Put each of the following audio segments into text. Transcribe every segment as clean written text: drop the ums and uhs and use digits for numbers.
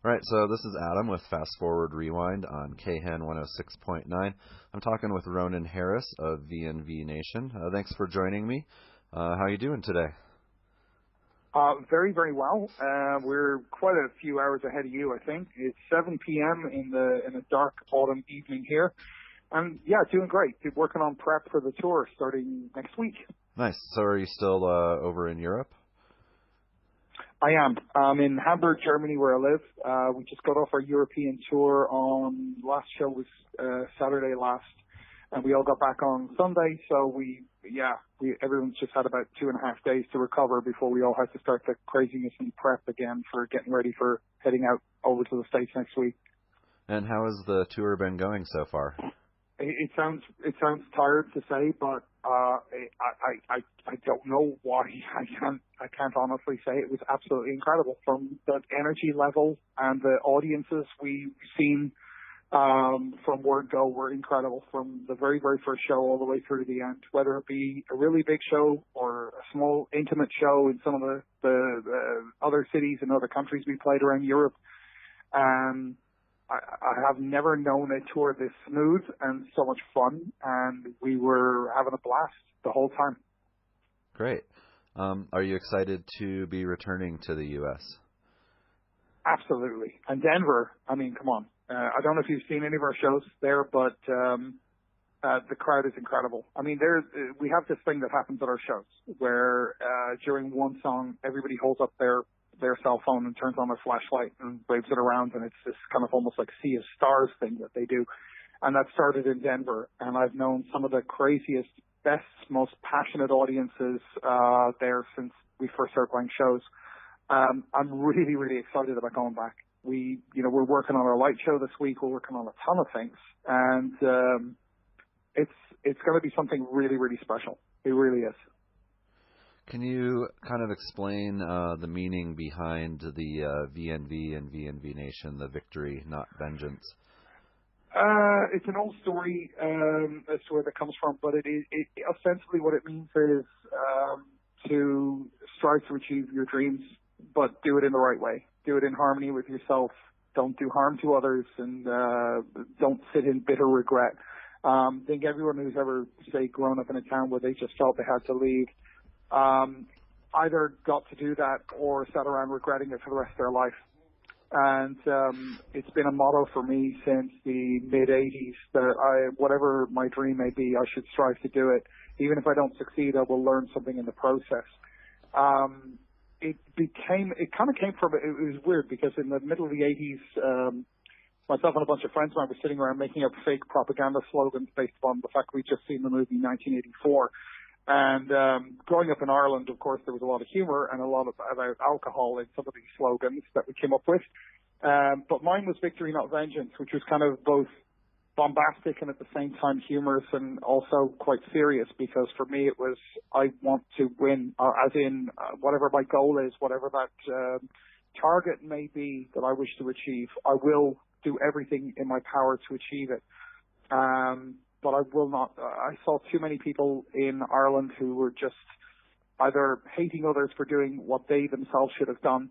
Right, so this is Adam with Fast Forward Rewind on KHEN 106.9. I'm talking with Ronan Harris of VNV Nation. Thanks for joining me. How are you doing today? Very, very well. We're quite a few hours ahead of you, I think. It's 7 p.m. in a dark autumn evening here. And yeah, doing great. Working on prep for the tour starting next week. Nice. So are you still over in Europe? I am. I'm in Hamburg, Germany, where I live. We just got off our European tour last show was Saturday last, and we all got back on Sunday. So everyone's just had about 2.5 days to recover before we all had to start the craziness and prep again for getting ready for heading out over to the States next week. And how has the tour been going so far? It sounds tired to say, but I don't know why. I can't honestly say. It was absolutely incredible from the energy level, and the audiences we've seen from word go were incredible from the very, very first show all the way through to the end, whether it be a really big show or a small intimate show in some of the other cities and other countries we played around Europe. I have never known a tour this smooth and so much fun, and we were having a blast the whole time. Great. Are you excited to be returning to the U.S.? Absolutely. And Denver, I mean, come on. I don't know if you've seen any of our shows there, but the crowd is incredible. I mean, we have this thing that happens at our shows where during one song, everybody holds up their cell phone and turns on their flashlight and waves it around, and it's this kind of almost like Sea of Stars thing that they do. And that started in Denver, and I've known some of the craziest, best, most passionate audiences there since we first started playing shows. I'm really, really excited about going back. We're working on our light show this week. We're working on a ton of things, and it's going to be something really, really special. It really is. Can you kind of explain the meaning behind the VNV and VNV Nation, the victory, not vengeance? It's an old story as to where that comes from, but it ostensibly what it means is to strive to achieve your dreams, but do it in the right way. Do it in harmony with yourself. Don't do harm to others, and don't sit in bitter regret. I think everyone who's ever, say, grown up in a town where they just felt they had to leave, either got to do that or sat around regretting it for the rest of their life. And it's been a motto for me since the mid-'80s that whatever my dream may be, I should strive to do it. Even if I don't succeed, I will learn something in the process. It kind of came from, it was weird because in the middle of the 80s, myself and a bunch of friends of mine were sitting around making up fake propaganda slogans based on the fact we'd just seen the movie 1984. And growing up in Ireland, of course, there was a lot of humor and a lot about alcohol in some of these slogans that we came up with. But mine was victory, not vengeance, which was kind of both bombastic and at the same time humorous and also quite serious, because for me it was, I want to win, as in whatever my goal is, whatever that target may be that I wish to achieve, I will do everything in my power to achieve it. But I will not. I saw too many people in Ireland who were just either hating others for doing what they themselves should have done,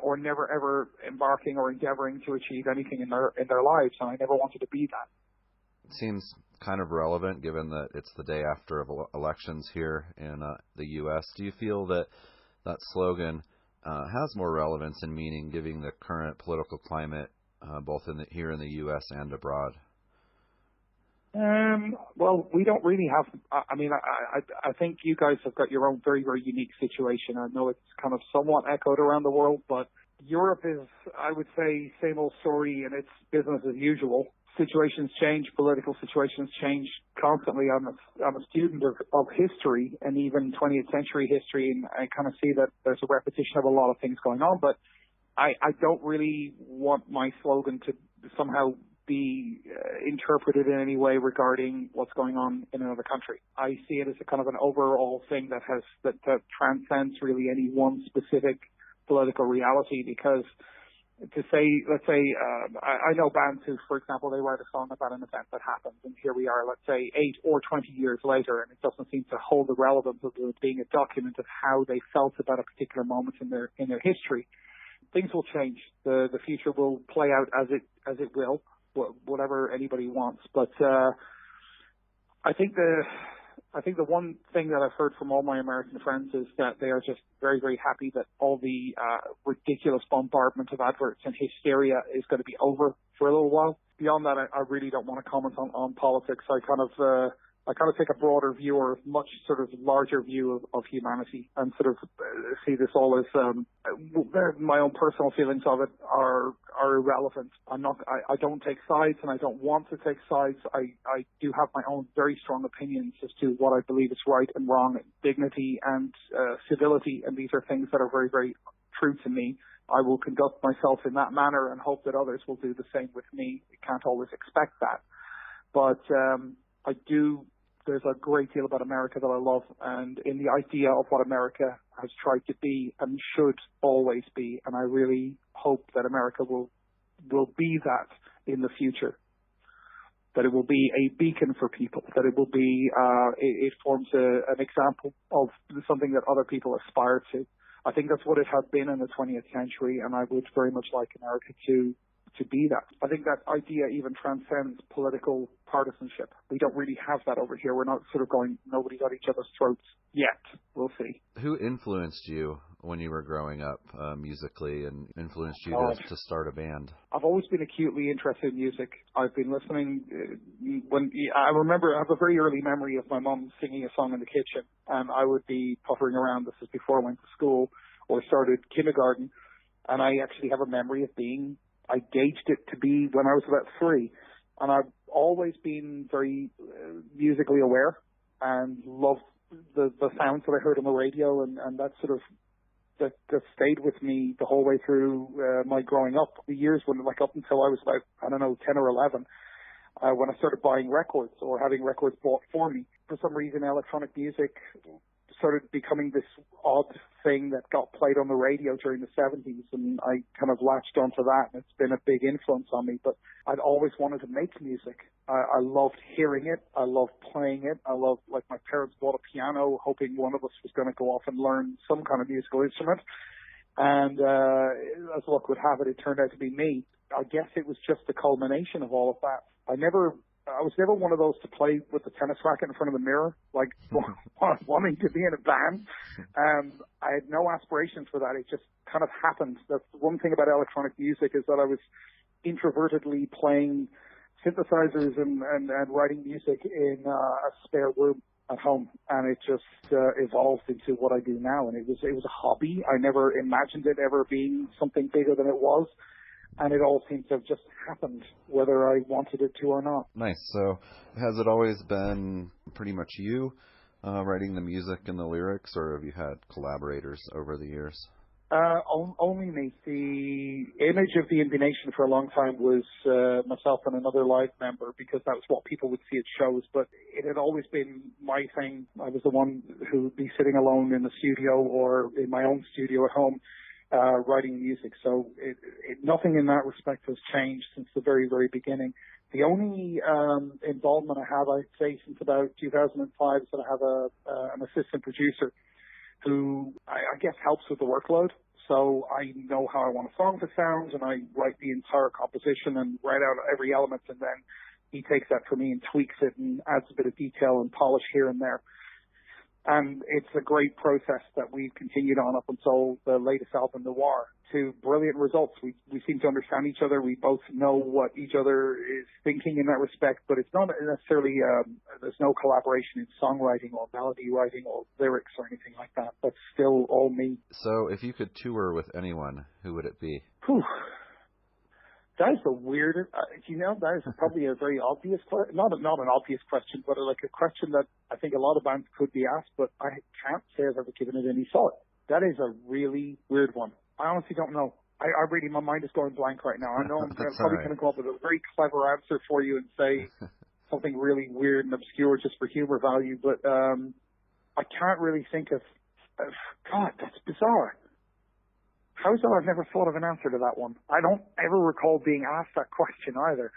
or never ever embarking or endeavoring to achieve anything in their lives. And I never wanted to be that. It seems kind of relevant given that it's the day after elections here in the U.S. Do you feel that that slogan has more relevance and meaning given the current political climate, both here in the U.S. and abroad? Well, we don't really have, I think you guys have got your own very, very unique situation. I know it's kind of somewhat echoed around the world, but Europe is, I would say, same old story, and it's business as usual. Situations change, political situations change constantly. I'm a student of history and even 20th century history, and I kind of see that there's a repetition of a lot of things going on, but I don't really want my slogan to somehow be interpreted in any way regarding what's going on in another country. I see it as a kind of an overall thing that transcends really any one specific political reality, because to say, let's say, I know bands who, for example, they write a song about an event that happened, and here we are, let's say, 8 or 20 years later, and it doesn't seem to hold the relevance of it being a document of how they felt about a particular moment in their history. things will change. The future will play out as it will, whatever anybody wants. But I think the one thing that I've heard from all my American friends is that they are just very, very happy that all the ridiculous bombardment of adverts and hysteria is going to be over for a little while. Beyond that, I really don't want to comment on politics. I kind of take a broader view, or a much sort of larger view of humanity, and sort of see this all as my own personal feelings of it are irrelevant. I don't take sides, and I don't want to take sides. I do have my own very strong opinions as to what I believe is right and wrong, dignity and civility, and these are things that are very, very true to me. I will conduct myself in that manner and hope that others will do the same with me. You can't always expect that, but there's a great deal about America that I love, and in the idea of what America has tried to be and should always be, and I really hope that America will be that in the future, that it will be a beacon for people, that it will be, it forms an example of something that other people aspire to. I think that's what it has been in the 20th century, and I would very much like America to be that. I think that idea even transcends political partisanship. We don't really have that over here. We're not sort of going, nobody's at each other's throats yet. We'll see. Who influenced you when you were growing up musically, and influenced you to start a band? I've always been acutely interested in music. I've been listening I remember, I have a very early memory of my mum singing a song in the kitchen, and I would be puttering around. This is before I went to school or started kindergarten, and I actually have a memory of I gauged it to be when I was about 3. And I've always been very musically aware and loved the sounds that I heard on the radio, and that sort of that stayed with me the whole way through my growing up. The years when, like, up until I was about, 10 or 11, when I started buying records or having records bought for me. For some reason, electronic music started becoming this odd thing that got played on the radio during the 70s, and I kind of latched onto that, and it's been a big influence on me. But I'd always wanted to make music. I loved hearing it. I loved playing it. I loved, like, my parents bought a piano hoping one of us was going to go off and learn some kind of musical instrument. And as luck would have it, it turned out to be me. I guess it was just the culmination of all of that. I was never one of those to play with the tennis racket in front of the mirror, like wanting to be in a band. I had no aspirations for that. It just kind of happened. That's the one thing about electronic music, is that I was introvertedly playing synthesizers and writing music in a spare room at home, and it just evolved into what I do now. And it was a hobby. I never imagined it ever being something bigger than it was. And it all seems to have just happened, whether I wanted it to or not. Nice. So has it always been pretty much you writing the music and the lyrics, or have you had collaborators over the years? Only me. The image of VNV Nation for a long time was myself and another live member, because that was what people would see at shows. But it had always been my thing. I was the one who would be sitting alone in the studio or in my own studio at home, writing music. So nothing in that respect has changed since the very, very beginning. The only involvement I have, I'd say, since about 2005 is that I have an assistant producer who I guess helps with the workload. So I know how I want a song to sound, and I write the entire composition and write out every element, and then he takes that for me and tweaks it and adds a bit of detail and polish here and there. And it's a great process that we've continued on up until the latest album, Noire, to brilliant results. We seem to understand each other. We both know what each other is thinking in that respect, but it's not necessarily, there's no collaboration in songwriting or melody writing or lyrics or anything like that. That's still all me. So if you could tour with anyone, who would it be? Whew. That is a weird, that is probably a very obvious question. Not an obvious question, but like a question that I think a lot of bands could be asked, but I can't say I've ever given it any thought. That is a really weird one. I honestly don't know. My mind is going blank right now. I know I'm probably going to come up with a very clever answer for you and say something really weird and obscure just for humor value, but I can't really think of God, that's bizarre. How is it I've never thought of an answer to that one? I don't ever recall being asked that question either.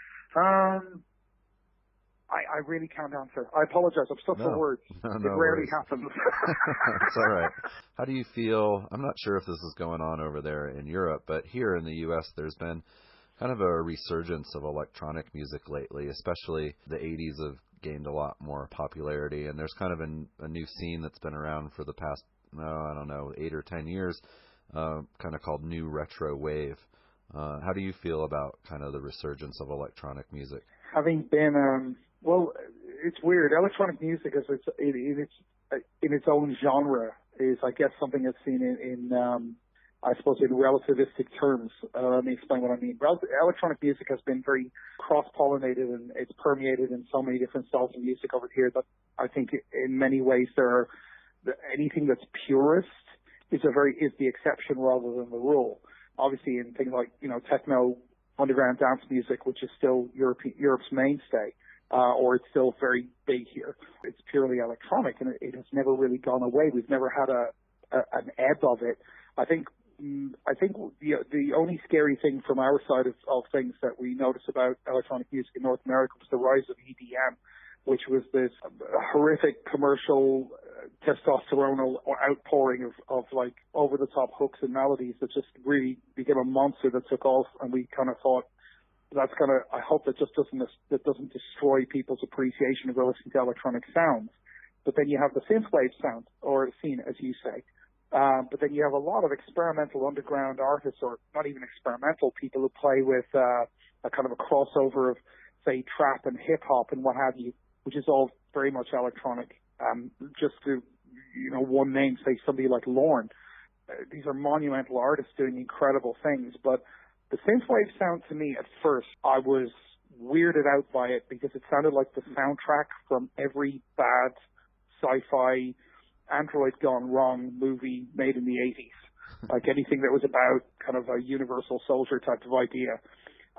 I really can't answer. I apologize. I'm stuck for words. No It rarely worries. happens. It's all right. How do you feel? I'm not sure if this is going on over there in Europe, but here in the U.S., there's been kind of a resurgence of electronic music lately, especially the 80s have gained a lot more popularity, and there's kind of a new scene that's been around for the past, I don't know, 8 or 10 years, kind of called new retro wave. How do you feel about kind of the resurgence of electronic music? Having been, well, it's weird. Electronic music in its own genre is, I guess, something that's seen in I suppose, in relativistic terms. Let me explain what I mean. Electronic music has been very cross-pollinated, and it's permeated in so many different styles of music over here that I think in many ways anything that's purist is the exception rather than the rule. Obviously, in things like, techno, underground dance music, which is still Europe's mainstay, or it's still very big here. It's purely electronic, and it has never really gone away. We've never had an ebb of it. I think the only scary thing from our side of things that we noticed about electronic music in North America was the rise of EDM, which was this horrific commercial testosteronal outpouring of like over the top hooks and melodies that just really became a monster that took off, and we kind of thought I hope that doesn't destroy people's appreciation of listening to electronic sounds. But then you have the synthwave sound, or scene, as you say. But then you have a lot of experimental underground artists, or not even experimental, people who play with a kind of a crossover of, say, trap and hip hop and what have you, which is all very much electronic. Just to, one name, say somebody like Lorne. These are monumental artists doing incredible things. But the synthwave sound, to me, at first, I was weirded out by it because it sounded like the soundtrack from every bad sci-fi Android Gone Wrong movie made in the 80s. Like anything that was about kind of a universal soldier type of idea.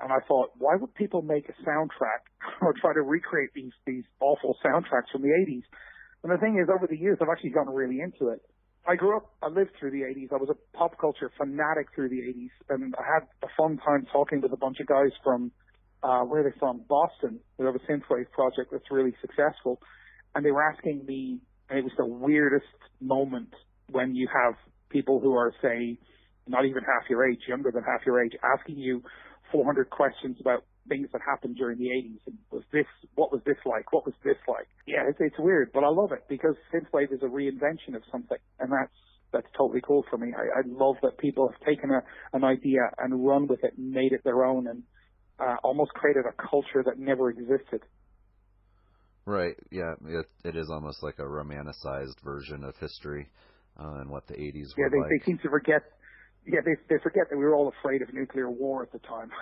And I thought, why would people make a soundtrack or try to recreate these awful soundtracks from the 80s? And the thing is, over the years, I've actually gotten really into it. I lived through the 80s. I was a pop culture fanatic through the 80s. And I had a fun time talking with a bunch of guys from, where are they from? Boston. They have a synthwave project that's really successful. And they were asking me, and it was the weirdest moment when you have people who are, say, not even half your age, younger than half your age, asking you 400 questions about things that happened during the 80s. And what was this like? What was this like? Yeah, it's weird, but I love it because synthwave is a reinvention of something, and that's totally cool for me. I love that people have taken an idea and run with it and made it their own and almost created a culture that never existed. Right, yeah, it is almost like a romanticized version of history and what the 80s were like. They seem to forget. Yeah, they forget that we were all afraid of nuclear war at the time.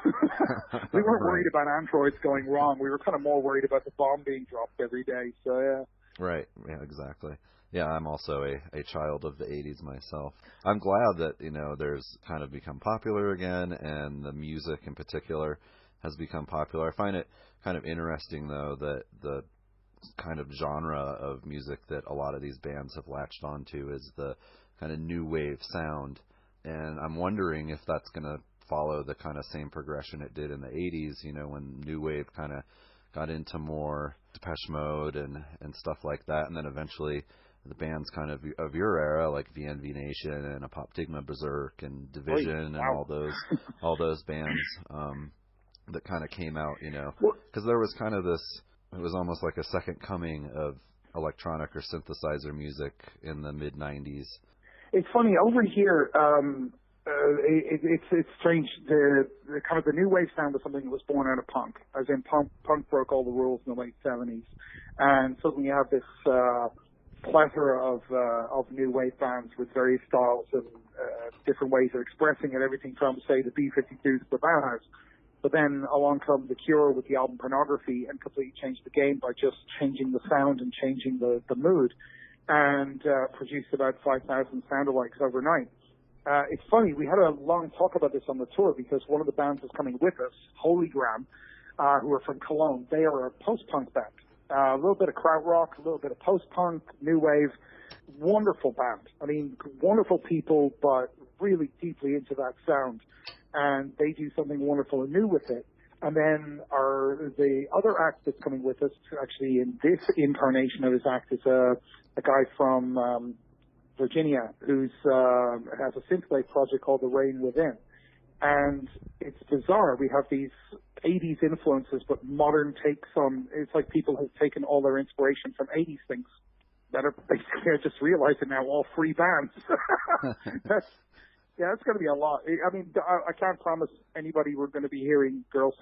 We weren't worried about androids going wrong. We were kind of more worried about the bomb being dropped every day. So, yeah. Right, yeah, exactly. Yeah, I'm also a child of the 80s myself. I'm glad that, there's kind of become popular again, and the music in particular has become popular. I find it kind of interesting, though, that the kind of genre of music that a lot of these bands have latched onto is the kind of new wave sound. And I'm wondering if that's going to follow the kind of same progression it did in the 80s, when new wave kind of got into more Depeche Mode and stuff like that. And then eventually the bands kind of your era, like VNV Nation and Apoptygma Berserk and Division and all those bands that kind of came out, because there was kind of this, it was almost like a second coming of electronic or synthesizer music in the mid-90s. It's funny over here. It's strange. The kind of the new wave sound was something that was born out of punk, as in punk broke all the rules in the late 70s, and suddenly you have this plethora of new wave bands with various styles and different ways of expressing it. Everything from, say, the B-52s to the Bauhaus. But then along comes The Cure with the album Pornography and completely changed the game by just changing the sound and changing the mood, and produced about 5,000 sound-alikes overnight. It's funny, we had a long talk about this on the tour because one of the bands is coming with us, Holygram, who are from Cologne. They are a post-punk band. A little bit of krautrock, a little bit of post-punk, new wave. Wonderful band. I mean, wonderful people, but really deeply into that sound. And they do something wonderful and new with it. And then the other act that's coming with us, actually in this incarnation of his act, is a guy from Virginia who's has a synthwave project called The Rain Within. And it's bizarre. We have these 80s influences, but modern takes on, it's like people have taken all their inspiration from 80s things that are basically, I just realized it now, all free bands. That's going to be a lot. I mean, I can't promise anybody we're going to be hearing girls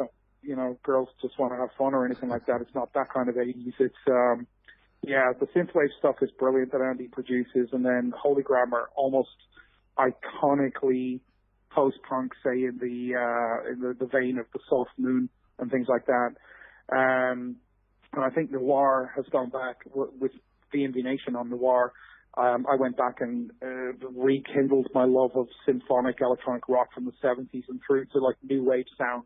just want to have fun or anything like that. It's not that kind of 80s. It's, the synthwave stuff is brilliant that Andy produces, and then Holy Grammar, almost iconically post-punk, say in the vein of the Soft Moon and things like that. And I think Noire has gone back with VNV Nation on Noire. I went back and rekindled my love of symphonic electronic rock from the 70s and through to like new wave sounds,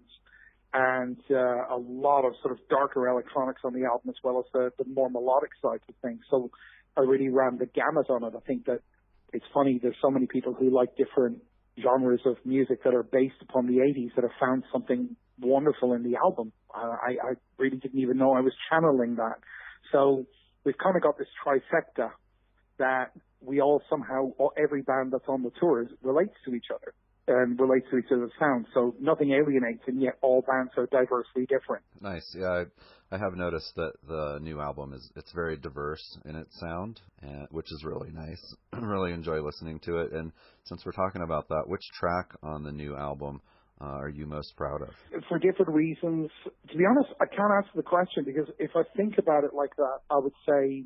and a lot of sort of darker electronics on the album, as well as the more melodic side of things. So I really ran the gamut on it. I think that it's funny, there's so many people who like different genres of music that are based upon the 80s that have found something wonderful in the album. I really didn't even know I was channeling that. So we've kind of got this trifecta that we all somehow, every band that's on the tours relates to each other and relates to each other's sound. So nothing alienates, and yet all bands are diversely different. Nice. Yeah, I have noticed that the new album it's very diverse in its sound, which is really nice. I really enjoy listening to it. And since we're talking about that, which track on the new album are you most proud of? For different reasons. To be honest, I can't answer the question, because if I think about it like that, I would say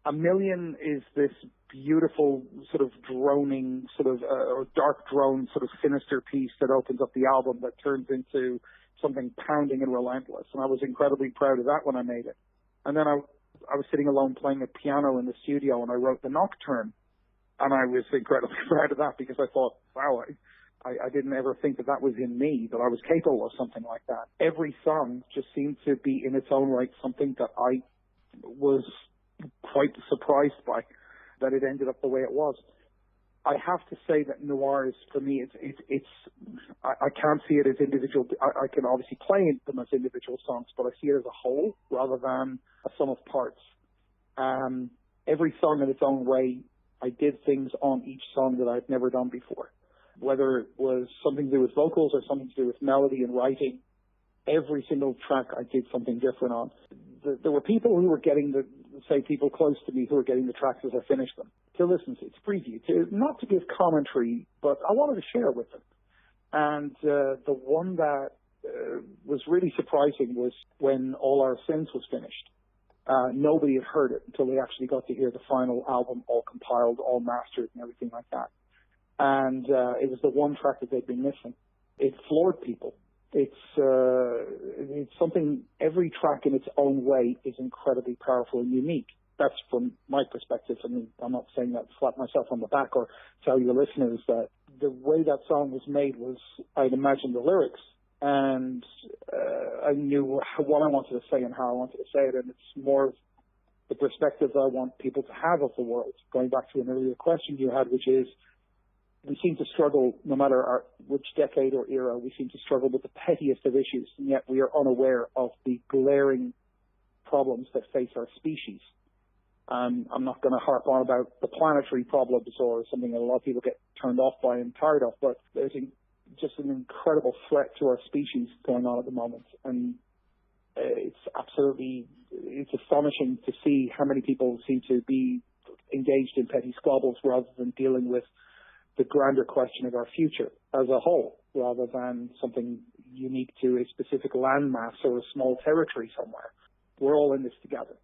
A Million is this beautiful sort of droning, sort of or dark drone, sort of sinister piece that opens up the album that turns into something pounding and relentless. And I was incredibly proud of that when I made it. And then I was sitting alone playing a piano in the studio, and I wrote the Nocturne. And I was incredibly proud of that, because I thought, wow, I didn't ever think that was in me, that I was capable of something like that. Every song just seemed to be in its own right something that I was quite surprised by, that it ended up the way it was. I have to say that Noire is, for me, I can't see it as individual. I can obviously play them as individual songs, but I see it as a whole rather than a sum of parts. Every song in its own way, I did things on each song that I'd never done before, whether it was something to do with vocals or something to do with melody and writing. Every single track I did something different on. There were people who were getting people close to me who were getting the tracks as I finished them, to listen to, to preview, not to give commentary, but I wanted to share with them. And the one that was really surprising was when All Our Sins was finished. Nobody had heard it until they actually got to hear the final album, all compiled, all mastered, and everything like that. And it was the one track that they'd been missing. It floored people. It's something, every track in its own way is incredibly powerful and unique. That's from my perspective. I mean, I'm not saying that to slap myself on the back or tell your listeners that the way that song was made was, I'd imagine the lyrics, and I knew what I wanted to say and how I wanted to say it, and it's more of the perspective I want people to have of the world. Going back to an earlier question you had, which is, we seem to struggle, no matter which decade or era, we seem to struggle with the pettiest of issues, and yet we are unaware of the glaring problems that face our species. I'm not going to harp on about the planetary problems or something that a lot of people get turned off by and tired of, but there's just an incredible threat to our species going on at the moment. And it's astonishing to see how many people seem to be engaged in petty squabbles rather than dealing with the grander question of our future as a whole, rather than something unique to a specific landmass or a small territory somewhere. We're all in this together.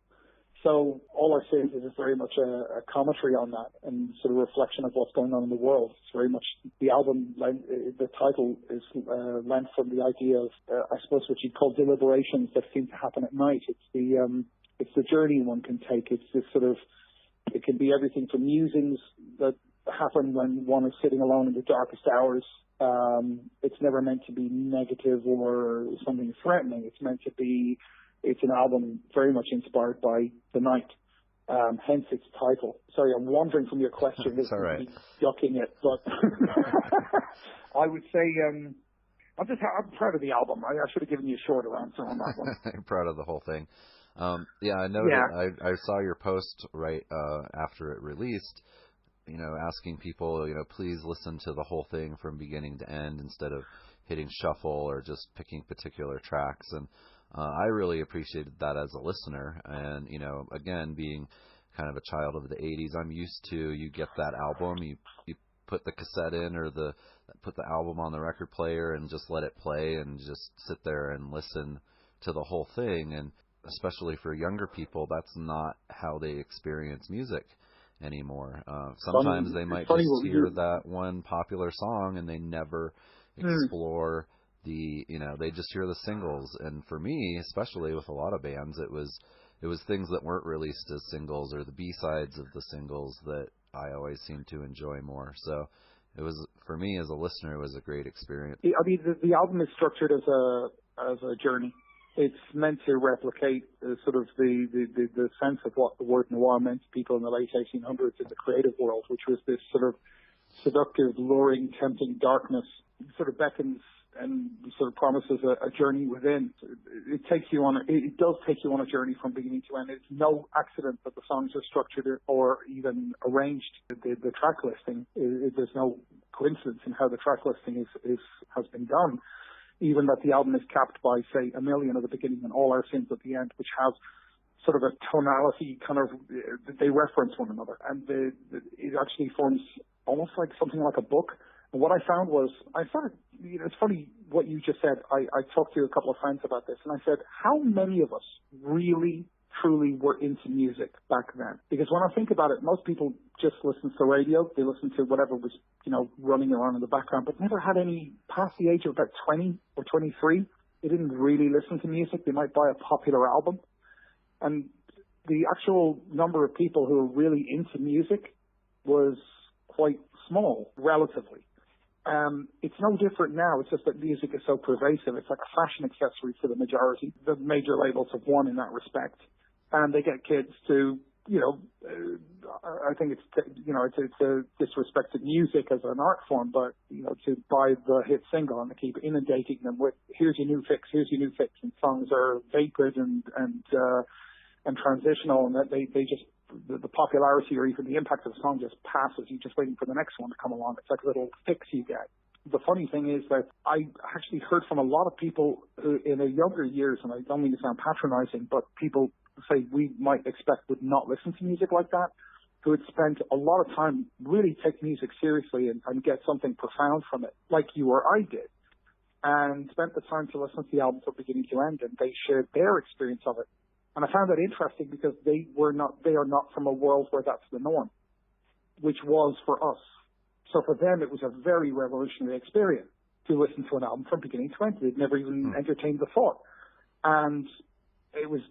So All Our Sins is very much a commentary on that and sort of reflection of what's going on in the world. It's very much, the album, the title is lent from the idea of, I suppose, what you'd call deliberations that seem to happen at night. It's the journey one can take. It's this sort of, it can be everything from musings that happen when one is sitting alone in the darkest hours. It's never meant to be negative or something threatening. It's an album very much inspired by the night, hence its title. Sorry, I'm wandering from your question. It's all right. Yucking it, but I would say I'm proud of the album. I should have given you a shorter answer on that one. I'm proud of the whole thing. Yeah, I noted. Yeah. I saw your post right after it released. Asking people, please listen to the whole thing from beginning to end instead of hitting shuffle or just picking particular tracks. And I really appreciated that as a listener. And again, being kind of a child of the '80s, I'm used to you get that album, you put the cassette in or put the album on the record player and just let it play and just sit there and listen to the whole thing. And especially for younger people, that's not how they experience music anymore. Sometimes they might just hear that one popular song and they never explore they just hear the singles. And for me, especially with a lot of bands, it was things that weren't released as singles or the B-sides of the singles that I always seem to enjoy more. So it was, for me as a listener, it was a great experience. I mean, the album is structured as a journey. It's meant to replicate sort of the sense of what the word noir meant to people in the late 1800s in the creative world, which was this sort of seductive, luring, tempting darkness, sort of beckons and sort of promises a journey within. It does take you on a journey from beginning to end. It's no accident that the songs are structured or even arranged. The track listing, there's no coincidence in how the track listing has been done. Even that the album is capped by, say, A Million at the beginning and All Our Sins at the end, which has sort of a tonality kind of, they reference one another. And it actually forms almost like something like a book. And what I found was, it's funny what you just said. I talked to a couple of friends about this, and I said, how many of us really, truly were into music back then? Because when I think about it, most people just listen to the radio. They listen to whatever was, running around in the background, but never had any past the age of about 20 or 23. They didn't really listen to music. They might buy a popular album. And the actual number of people who were really into music was quite small, relatively. It's no different now. It's just that music is so pervasive. It's like a fashion accessory for the majority. The major labels have won in that respect. And they get kids to, I think it's a disrespect to music as an art form, but, to buy the hit single and to keep inundating them with, here's your new fix. And songs are vapid and transitional, and that they just, the popularity or even the impact of the song just passes. You're just waiting for the next one to come along. It's like a little fix you get. The funny thing is that I actually heard from a lot of people who in their younger years, and I don't mean to sound patronizing, but people say we might expect would not listen to music like that, who had spent a lot of time really take music seriously and get something profound from it, like you or I did, and spent the time to listen to the album from beginning to end, and they shared their experience of it. And I found that interesting because they are not from a world where that's the norm, which was for us. So for them, it was a very revolutionary experience to listen to an album from beginning to end. They'd never even entertained the thought. And it was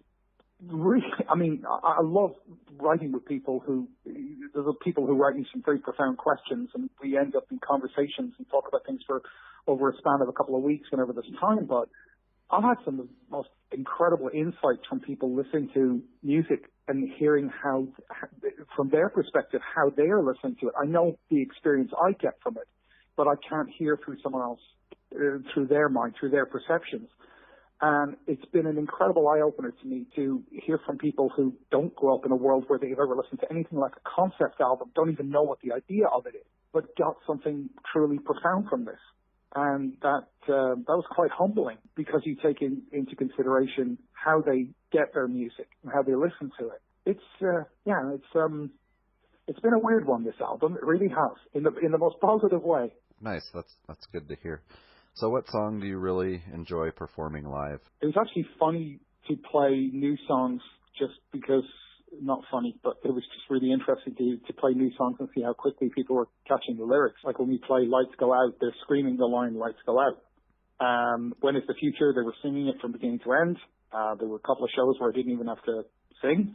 really, I love writing with people there's people who write me some very profound questions, and we end up in conversations and talk about things for over a span of a couple of weeks whenever there's time. But I've had some of the most incredible insights from people listening to music and hearing how, from their perspective, how they are listening to it. I know the experience I get from it, but I can't hear through someone else, through their mind, through their perceptions. And it's been an incredible eye-opener to me to hear from people who don't grow up in a world where they've ever listened to anything like a concept album, don't even know what the idea of it is, but got something truly profound from this. And that was quite humbling because you take into consideration how they get their music and how they listen to it. It's been a weird one, this album. It really has, in the most positive way. Nice. That's good to hear. So what song do you really enjoy performing live? It was actually funny to play new songs just because, not funny, but it was just really interesting to play new songs and see how quickly people were catching the lyrics. Like when we play Lights Go Out, they're screaming the line, Lights Go Out. When Is the Future, they were singing it from beginning to end. There were a couple of shows where I didn't even have to sing.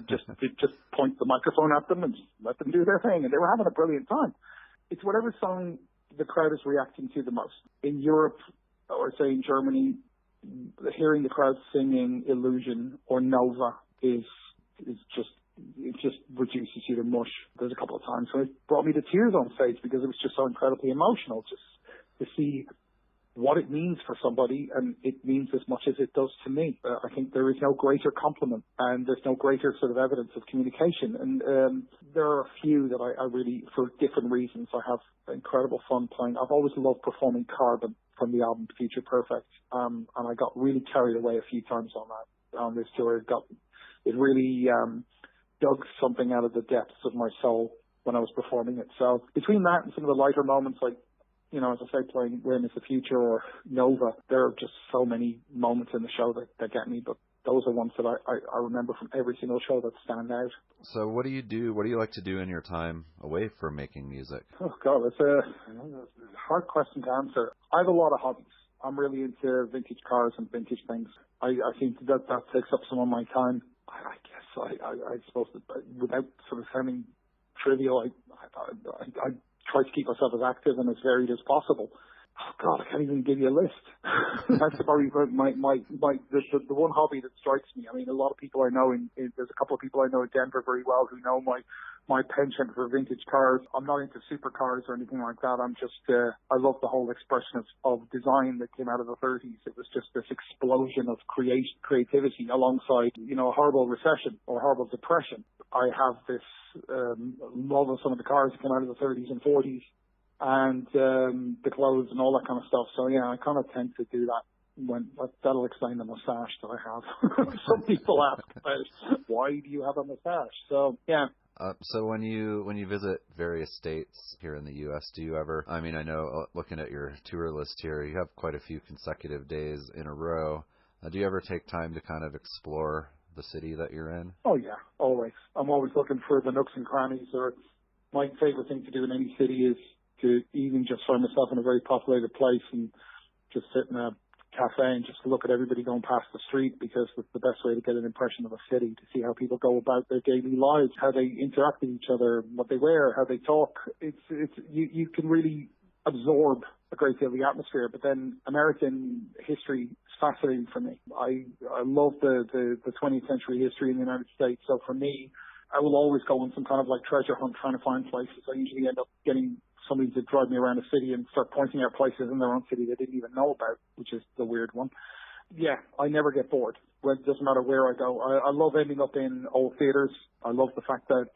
just point the microphone at them and just let them do their thing. And they were having a brilliant time. It's whatever song the crowd is reacting to the most. In Europe, or say in Germany, hearing the crowd singing Illusion or Nova it just reduces you to mush. There's a couple of times when it brought me to tears on stage because it was just so incredibly emotional just to see what it means for somebody, and it means as much as it does to me. I think there is no greater compliment, and there's no greater sort of evidence of communication. And there are a few that I really, for different reasons, I have incredible fun playing. I've always loved performing Carbon from the album Future Perfect, and I got really carried away a few times on this tour. It really dug something out of the depths of my soul when I was performing it. So between that and some of the lighter moments, like, you know, as I say, playing Where Is the Future or Nova, there are just so many moments in the show that get me, but those are ones that I remember from every single show that stand out. So what do you do? What do you like to do in your time away from making music? Oh, God, it's a hard question to answer. I have a lot of hobbies. I'm really into vintage cars and vintage things. I think that takes up some of my time. I guess I suppose that without sort of sounding trivial, I try to keep myself as active and as varied as possible. Oh God, I can't even give you a list. That's probably the one hobby that strikes me. I mean, a lot of people I know there's a couple of people I know in Denver very well who know my penchant for vintage cars. I'm not into supercars or anything like that. I'm just, I love the whole expression of design that came out of the 30s. It was just this explosion of creativity alongside, you know, a horrible recession or horrible depression. I have this love of some of the cars that came out of the 30s and 40s. And the clothes and all that kind of stuff. So yeah, I kind of tend to do that. That'll explain the mustache that I have. Some people ask about why do you have a mustache? So yeah. So when you visit various states here in the U.S., do you ever? I mean, I know looking at your tour list here, you have quite a few consecutive days in a row. Do you ever take time to kind of explore the city that you're in? Oh yeah, always. I'm always looking for the nooks and crannies. Or my favorite thing to do in any city is to even just find myself in a very populated place and just sit in a cafe and just look at everybody going past the street, because it's the best way to get an impression of a city, to see how people go about their daily lives, how they interact with each other, what they wear, how they talk. You can really absorb a great deal of the atmosphere. But then American history is fascinating for me. I love the 20th century history in the United States. So for me, I will always go on some kind of like treasure hunt trying to find places. I usually end up getting somebody to drive me around a city and start pointing out places in their own city they didn't even know about, which is the weird one. Yeah, I never get bored. Well, it doesn't matter where I go. I love ending up in old theaters. I love the fact that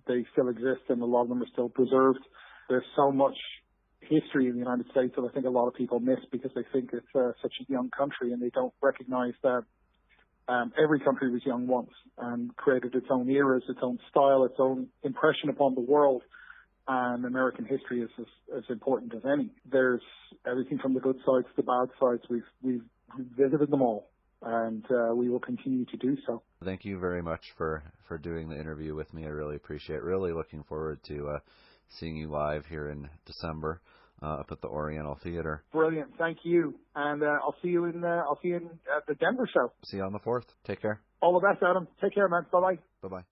they still exist and a lot of them are still preserved. There's so much history in the United States that I think a lot of people miss because they think it's such a young country, and they don't recognize that every country was young once and created its own eras, its own style, its own impression upon the world. And American history is as important as any. There's everything from the good sides to the bad sides. We've visited them all, and we will continue to do so. Thank you very much for doing the interview with me. I really appreciate it. Really looking forward to seeing you live here in December up at the Oriental Theater. Brilliant. Thank you. And I'll see you in the Denver show. See you on the 4th. Take care. All the best, Adam. Take care, man. Bye-bye. Bye-bye.